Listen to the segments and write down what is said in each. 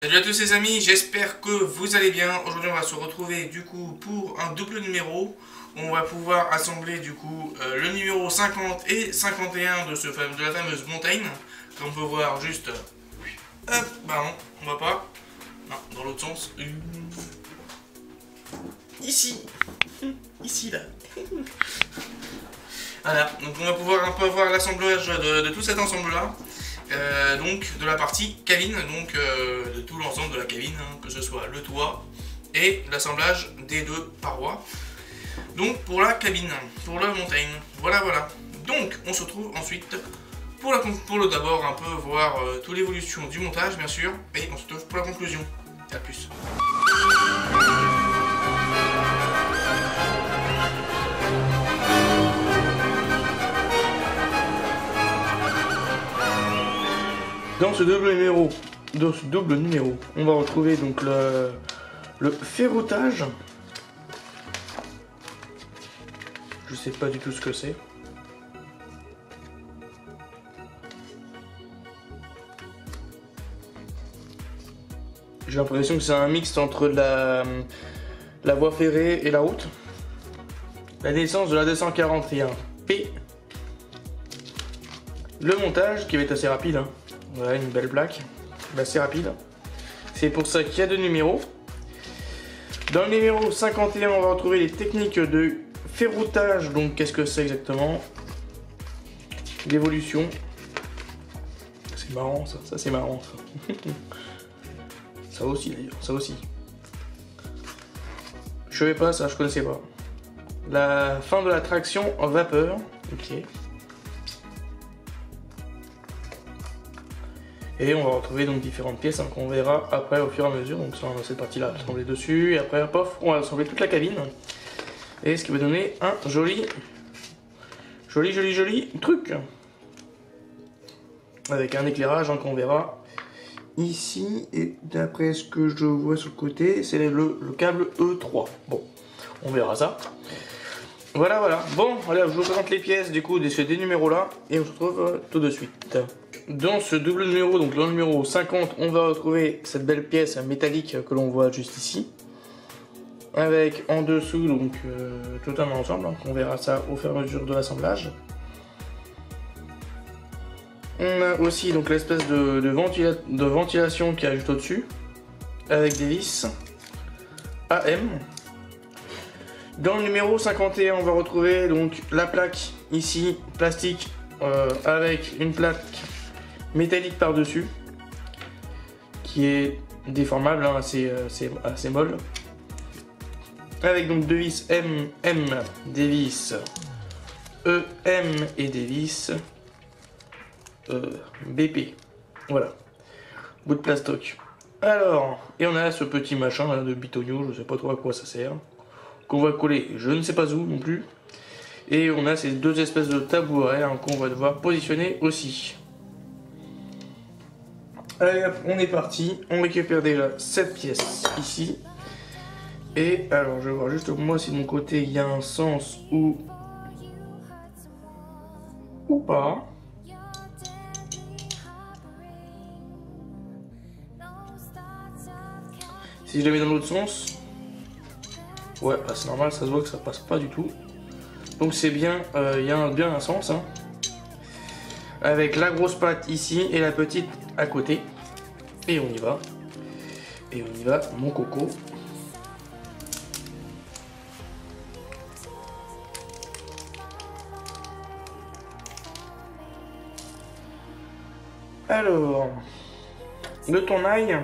Salut à tous les amis, j'espère que vous allez bien. Aujourd'hui on va se retrouver du coup pour un double numéro. On va pouvoir assembler du coup le numéro 50 et 51 de la fameuse montagne. Comme on peut voir juste... hop, bah non, on va pas. Non, dans l'autre sens. Ici. Ici là. Voilà, donc on va pouvoir un peu voir l'assemblage de tout cet ensemble là. Donc de la partie cabine, donc de tout l'ensemble de la cabine, hein, que ce soit le toit et l'assemblage des deux parois. Donc pour la cabine, pour la montagne, voilà. Donc on se retrouve ensuite pour d'abord un peu voir toute l'évolution du montage bien sûr, et on se retrouve pour la conclusion. A plus. Dans ce double numéro, on va retrouver donc le ferroutage. Je sais pas du tout ce que c'est. J'ai l'impression que c'est un mix entre la voie ferrée et la route. La naissance de la 241P. Le montage qui va être assez rapide, hein. Voilà, une belle plaque, assez rapide. C'est pour ça qu'il y a deux numéros. Dans le numéro 51, on va retrouver les techniques de ferroutage. Donc, qu'est-ce que c'est exactement? L'évolution. C'est marrant, ça c'est marrant, ça. Ça aussi, d'ailleurs, ça aussi. Je savais pas ça, je connaissais pas. La fin de la traction en vapeur. Ok. Et on va retrouver donc différentes pièces hein, qu'on verra après au fur et à mesure. Donc ça, cette partie-là, assembler dessus. Et après, pof, on va assembler toute la cabine. Et ce qui va donner un joli truc. Avec un éclairage hein, qu'on verra ici. Et d'après ce que je vois sur le côté, c'est le câble E3. Bon, on verra ça. Voilà. Bon, allez, je vous présente les pièces du coup de ces deux numéros-là. Et on se retrouve tout de suite. Dans ce double numéro, donc le numéro 50, on va retrouver cette belle pièce métallique que l'on voit juste ici. Avec en dessous, donc tout un ensemble, hein, on verra ça au fur et à mesure de l'assemblage. On a aussi donc l'espèce de ventilation qui est juste au-dessus, avec des vis AM. Dans le numéro 51, on va retrouver donc la plaque ici, plastique, avec une plaque métallique par-dessus, qui est déformable, hein, assez molle. Avec donc deux vis MM, des vis EM et des vis BP. Voilà, bout de plastoc. Alors, et on a ce petit machin là, de bitonio, je sais pas trop à quoi ça sert, qu'on va coller je ne sais pas où non plus. Et on a ces deux espèces de tabourets hein, qu'on va devoir positionner aussi. Allez hop, on est parti, on récupère déjà cette pièce ici. Et alors je vais voir juste moi si de mon côté il y a un sens ou pas. Si je la mets dans l'autre sens, ouais bah c'est normal, ça se voit que ça passe pas du tout. Donc c'est bien, il y a bien un sens hein. Avec la grosse patte ici et la petite à côté. Et on y va. Et on y va, mon coco. Alors, de ton ail.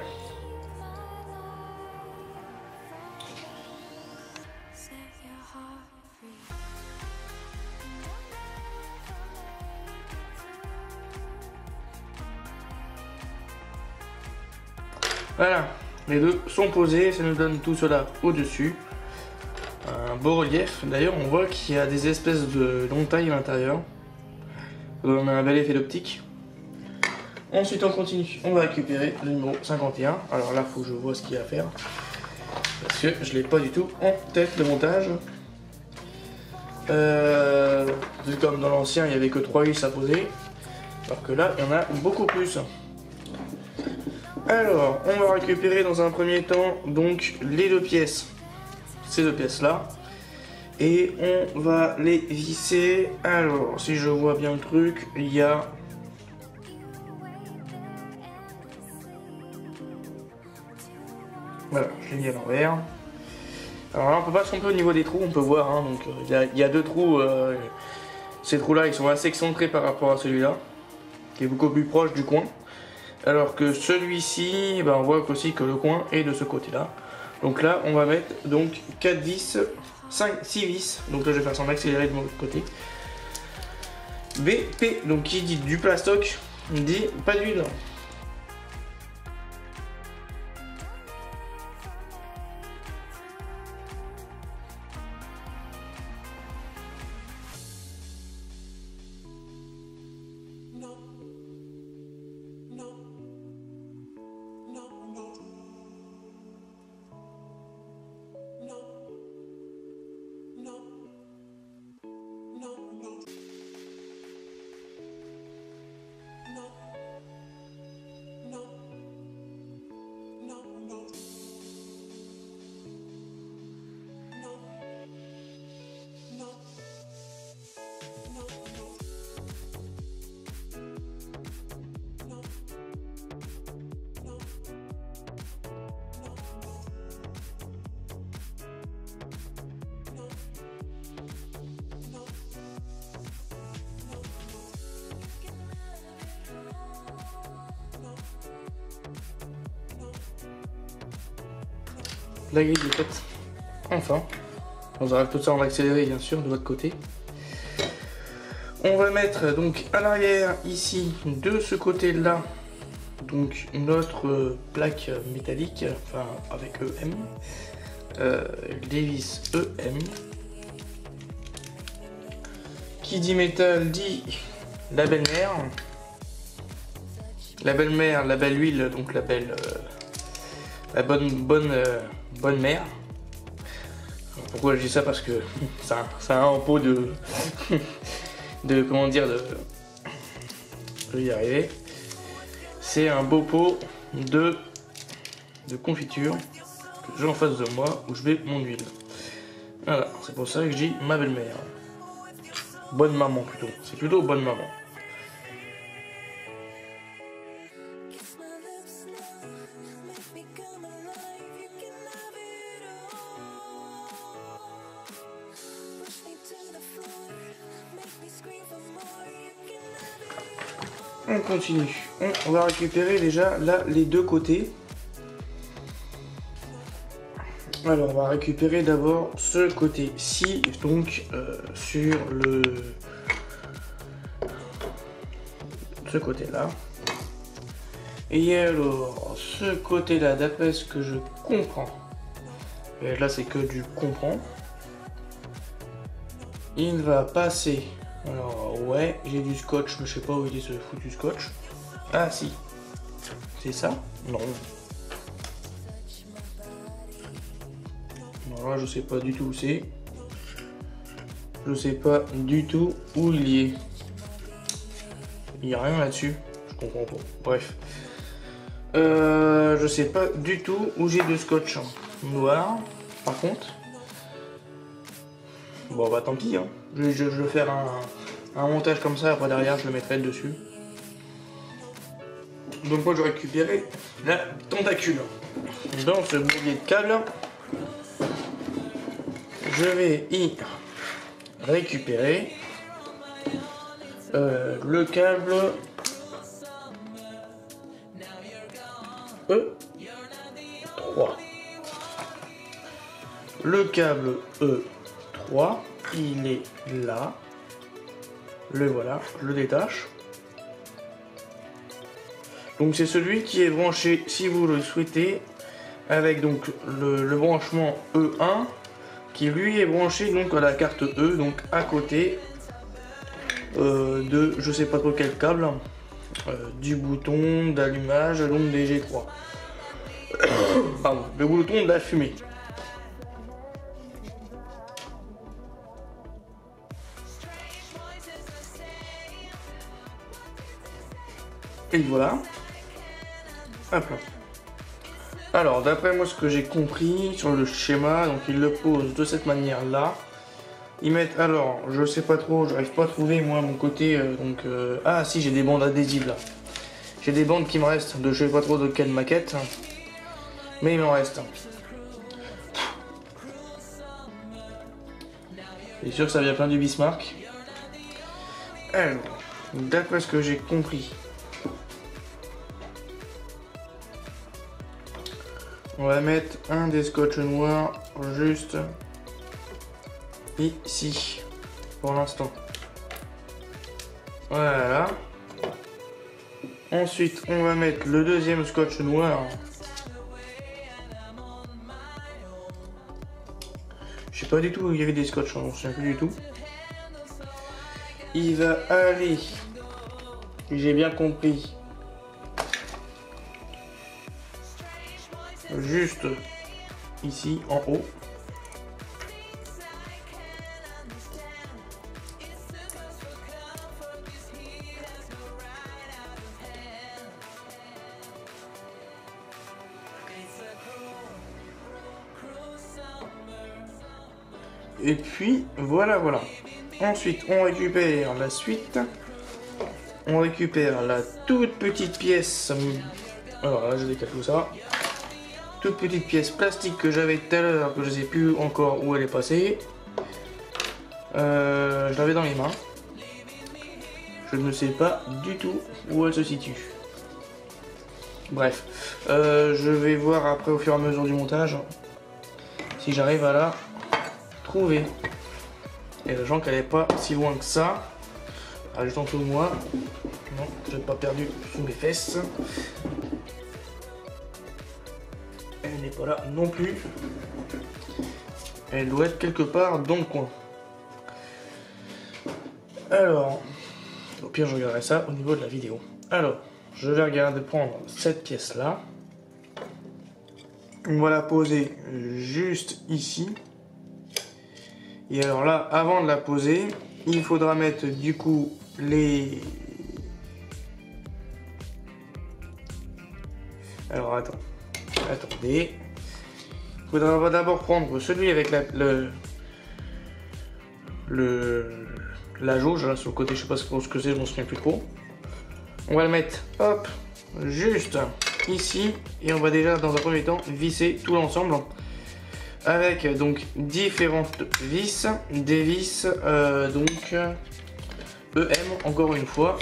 Voilà, les deux sont posés, ça nous donne tout cela au-dessus. Un beau relief, d'ailleurs on voit qu'il y a des espèces de longue taille à l'intérieur. On a un bel effet d'optique. Ensuite on continue, on va récupérer le numéro 51. Alors là il faut que je vois ce qu'il y a à faire. Parce que je l'ai pas du tout en tête le montage. Comme dans l'ancien il n'y avait que 3 vis à poser. Alors que là il y en a beaucoup plus. Alors, on va récupérer dans un premier temps donc les deux pièces, ces deux pièces là, et on va les visser. Alors, si je vois bien le truc, il y a voilà, je l'ai mis à l'envers. Alors là, on peut pas se tromper au niveau des trous, on peut voir, hein, donc il y a deux trous. Ces trous là, ils sont assez excentrés par rapport à celui-là, qui est beaucoup plus proche du coin. Alors que celui-ci, ben, on voit aussi que le coin est de ce côté-là. Donc là, on va mettre donc 4 vis, 6 vis. Donc là, je vais faire sans accélérer de mon côté. BP, donc qui dit du plastoc, dit pas d'huile. La grille est faite. Enfin, on arrive tout ça en accéléré bien sûr de votre côté. On va mettre donc à l'arrière ici de ce côté là donc notre plaque métallique, enfin avec EM, les vis EM. Qui dit métal dit la belle-mère. La belle-mère, la belle huile, donc la belle, la bonne mère. Pourquoi je dis ça? Parce que ça a un pot de comment dire, je vais y arriver. C'est un beau pot de confiture que j'ai en face de moi où je mets mon huile. Voilà, c'est pour ça que je dis ma belle-mère. Bonne maman plutôt, c'est plutôt bonne maman. On continue. On va récupérer déjà là les deux côtés. Alors on va récupérer d'abord ce côté-ci, donc sur ce côté-là. Et alors ce côté-là, d'après ce que je comprends, et là c'est que du comprends, il va passer. Alors ouais, j'ai du scotch, mais je sais pas où il est ce foutu scotch. Ah si, c'est ça? Non. Alors là, je sais pas du tout où c'est. Je sais pas du tout où il y est. Il n'y a rien là-dessus. Je comprends pas. Bref. Je sais pas du tout où j'ai du scotch noir. Par contre. Bon bah tant pis. Hein. Je vais faire un montage comme ça. Après derrière je le mettrai dessus. Donc moi je vais récupérer la tentacule. Dans ce bourbier de câble. Je vais y récupérer le câble E3. Le câble E3, il est là. Le voilà, je le détache. Donc c'est celui qui est branché, si vous le souhaitez, avec donc le branchement E1 qui lui est branché donc à la carte E, donc à côté de je sais pas trop quel câble, du bouton d'allumage donc des G3. Pardon, le bouton de la fumée. Et voilà. Hop là. Alors, d'après moi, ce que j'ai compris sur le schéma, donc ils le posent de cette manière-là. Ils mettent, alors, je sais pas trop, j'arrive pas à trouver, moi, mon côté, ah, si, j'ai des bandes adhésives, là. J'ai des bandes qui me restent, de je sais pas trop de quelle maquette. Mais il m'en reste. C'est sûr que ça vient plein du Bismarck. Alors, d'après ce que j'ai compris, on va mettre un des scotch noirs juste ici pour l'instant. Voilà. Ensuite, on va mettre le deuxième scotch noir. Je sais pas du tout où il y avait des scotch, on ne sait plus du tout. Il va aller, j'ai bien compris, juste ici en haut. Et puis voilà, voilà. Ensuite, on récupère la suite. On récupère la toute petite pièce. Alors là, je décale tout ça. Toute petite pièce plastique que j'avais tout à l'heure, que je ne sais plus encore où elle est passée. Je l'avais dans les mains. Je ne sais pas du tout où elle se situe. Bref, je vais voir après au fur et à mesure du montage si j'arrive à la trouver. Et sachant qu'elle n'est pas si loin que ça. Ah, juste en dessous de moi. Non, je l'ai pas perdu sous mes fesses. Elle n'est pas là non plus. Elle doit être quelque part dans le coin. Alors, au pire je regarderai ça au niveau de la vidéo. Alors, je vais regarder prendre cette pièce là. On va la poser juste ici. Et alors là, avant de la poser, il faudra mettre du coup les... Alors attendez. Il faudra d'abord prendre celui avec la jauge là sur le côté, je sais pas ce que c'est, je m'en souviens plus trop. On va le mettre, hop, juste ici, et on va déjà dans un premier temps visser tout l'ensemble avec donc différentes vis, des vis donc EM encore une fois.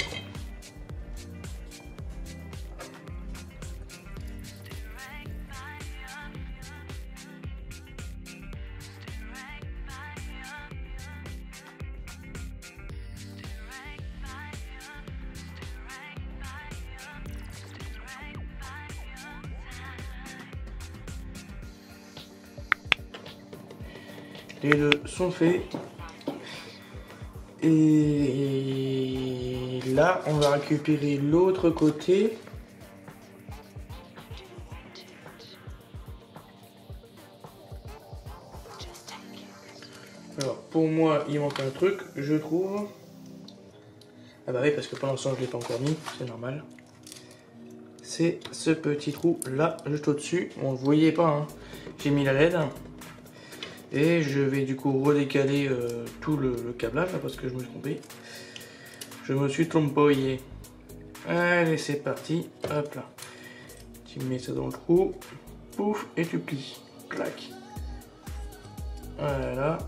Les deux sont faits. Et là, on va récupérer l'autre côté. Alors, pour moi, il manque un truc, je trouve. Ah bah oui, parce que pour l'instant, je ne l'ai pas encore mis, c'est normal. C'est ce petit trou là, juste au-dessus. Bon, vous voyez pas, hein. J'ai mis la LED. Et je vais du coup redécaler tout le câblage là, parce que je me suis trompé. Je me suis trompé. Allez, c'est parti. Hop là. Tu mets ça dans le trou. Pouf, et tu plies. Clac. Voilà.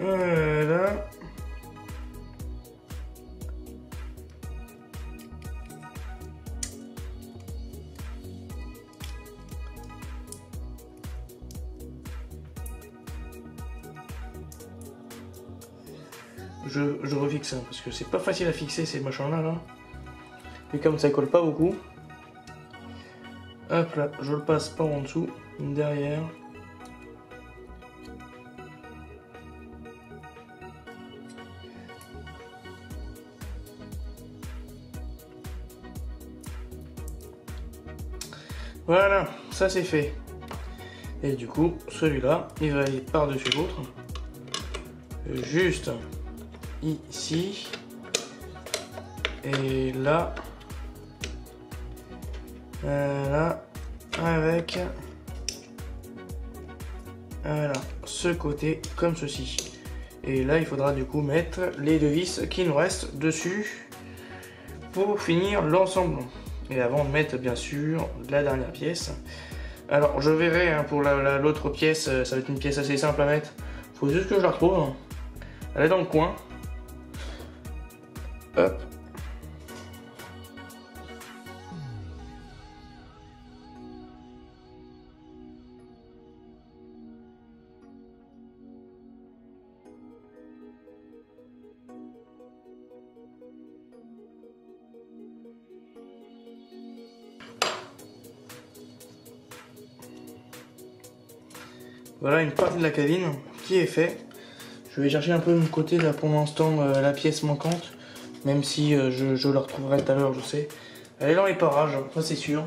Voilà. Je refixe parce que c'est pas facile à fixer ces machins là. Et comme ça colle pas beaucoup. Hop là, je le passe par en dessous, derrière. Voilà, ça c'est fait. Et du coup, celui-là, il va aller par-dessus l'autre. Juste ici. Et là. Là. Avec. Voilà. Ce côté, comme ceci. Et là, il faudra du coup mettre les deux vis qui nous restent dessus. Pour finir l'ensemble. Et avant de mettre, bien sûr, la dernière pièce. Alors, je verrai hein, pour l'autre pièce, ça va être une pièce assez simple à mettre. Faut juste que je la retrouve. Elle est dans le coin. Hop. Voilà une partie de la cabine qui est faite. Je vais chercher un peu de mon côté là pour l'instant la pièce manquante. Même si je la retrouverai tout à l'heure, je sais. Elle est dans les parages, ça c'est sûr.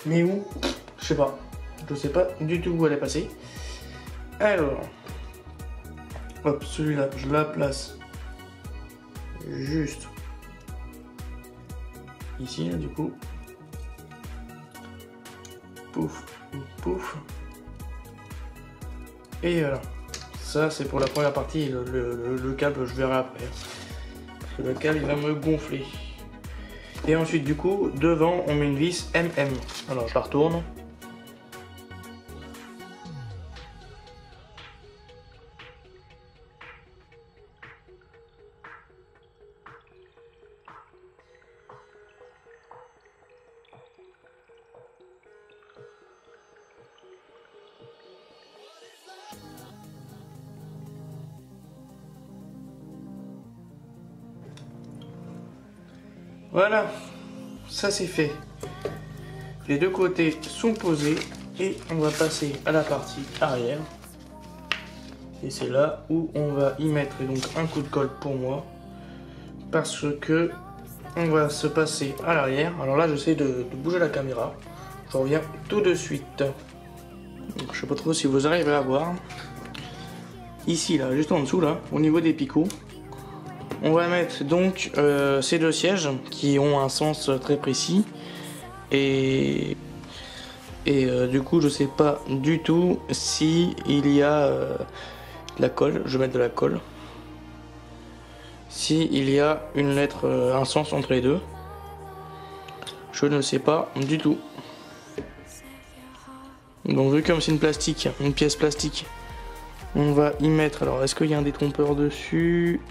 Mais où? Je sais pas. Je sais pas du tout où elle est passée. Alors. Hop, celui-là, je la place. Juste. Ici, là, du coup. Pouf, pouf. Et voilà. Ça, c'est pour la première partie. Le câble, je verrai après. Parce que le câble, il va me gonfler. Et ensuite, du coup, devant, on met une vis MM. Alors, je la retourne. Voilà, ça c'est fait. Les deux côtés sont posés et on va passer à la partie arrière. Et c'est là où on va y mettre donc un coup de colle pour moi. Parce que on va se passer à l'arrière. Alors là j'essaie de bouger la caméra. Je reviens tout de suite. Donc, je sais pas trop si vous arrivez à voir. Ici là, juste en dessous là, au niveau des picots. On va mettre donc ces deux sièges qui ont un sens très précis et du coup je sais pas du tout si il y a de la colle, je vais mettre de la colle, si il y a une lettre, un sens entre les deux, je ne sais pas du tout. Donc vu comme c'est une plastique, une pièce plastique, on va y mettre, alors est-ce qu'il y a un détrompeur dessus?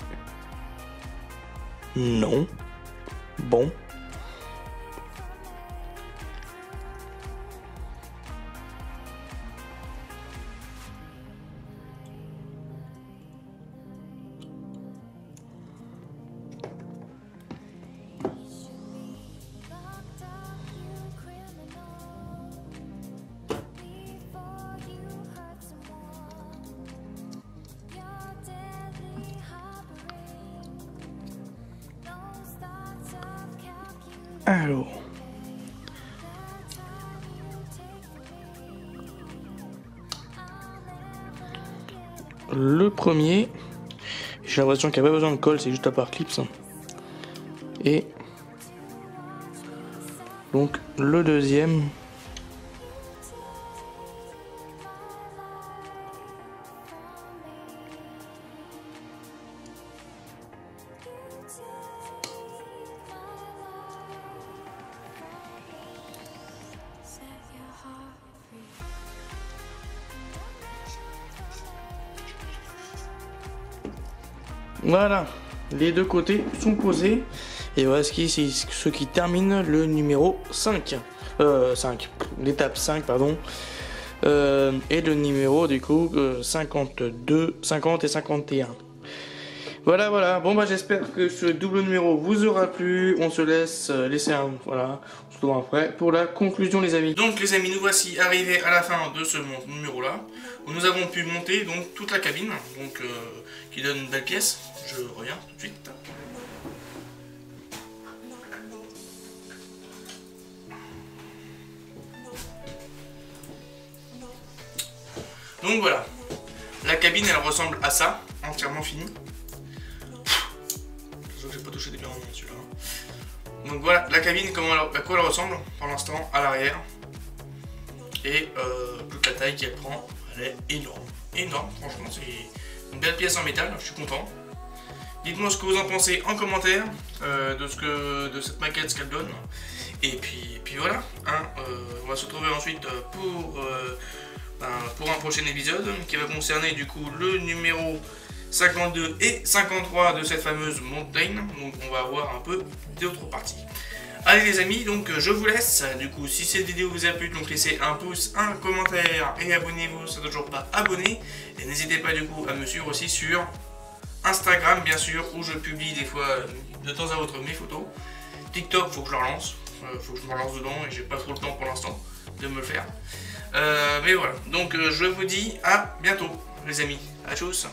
Non. Bon. Alors. Le premier, j'ai l'impression qu'il n'y a pas besoin de colle, c'est juste à part clips. Et donc le deuxième. Voilà, les deux côtés sont posés. Et voilà ce qui termine le numéro 5. L'étape 5, pardon. Et le numéro du coup 52, 50 et 51. Voilà. Bon bah j'espère que ce double numéro vous aura plu. On se laisse laisser un... Voilà, on se retrouve après pour la conclusion les amis. Donc les amis, nous voici arrivés à la fin de ce numéro là. Où nous avons pu monter donc toute la cabine. Donc qui donne une belle pièce. Je reviens tout de suite. Donc voilà, la cabine elle ressemble à ça, entièrement finie. J'ai pas touché des bien celui-là. Donc voilà la cabine, à quoi elle ressemble pour l'instant à l'arrière. Et toute la taille qu'elle prend, elle est énorme. Énorme, franchement, c'est une belle pièce en métal, je suis content. Dites-moi ce que vous en pensez en commentaire de cette maquette, ce qu'elle donne. Et puis voilà, hein, on va se retrouver ensuite pour un prochain épisode qui va concerner du coup le numéro 52 et 53 de cette fameuse Mountain. Donc on va voir un peu d'autres parties. Allez les amis, donc je vous laisse. Du coup, si cette vidéo vous a plu, donc laissez un pouce, un commentaire et abonnez-vous si vous n'êtes toujours pas abonné. Et n'hésitez pas du coup à me suivre aussi sur Instagram bien sûr, où je publie des fois de temps à autre mes photos. TikTok, faut que je le relance. Faut que je me relance dedans et j'ai pas trop le temps pour l'instant de me le faire. Mais voilà, donc je vous dis à bientôt les amis. À tous.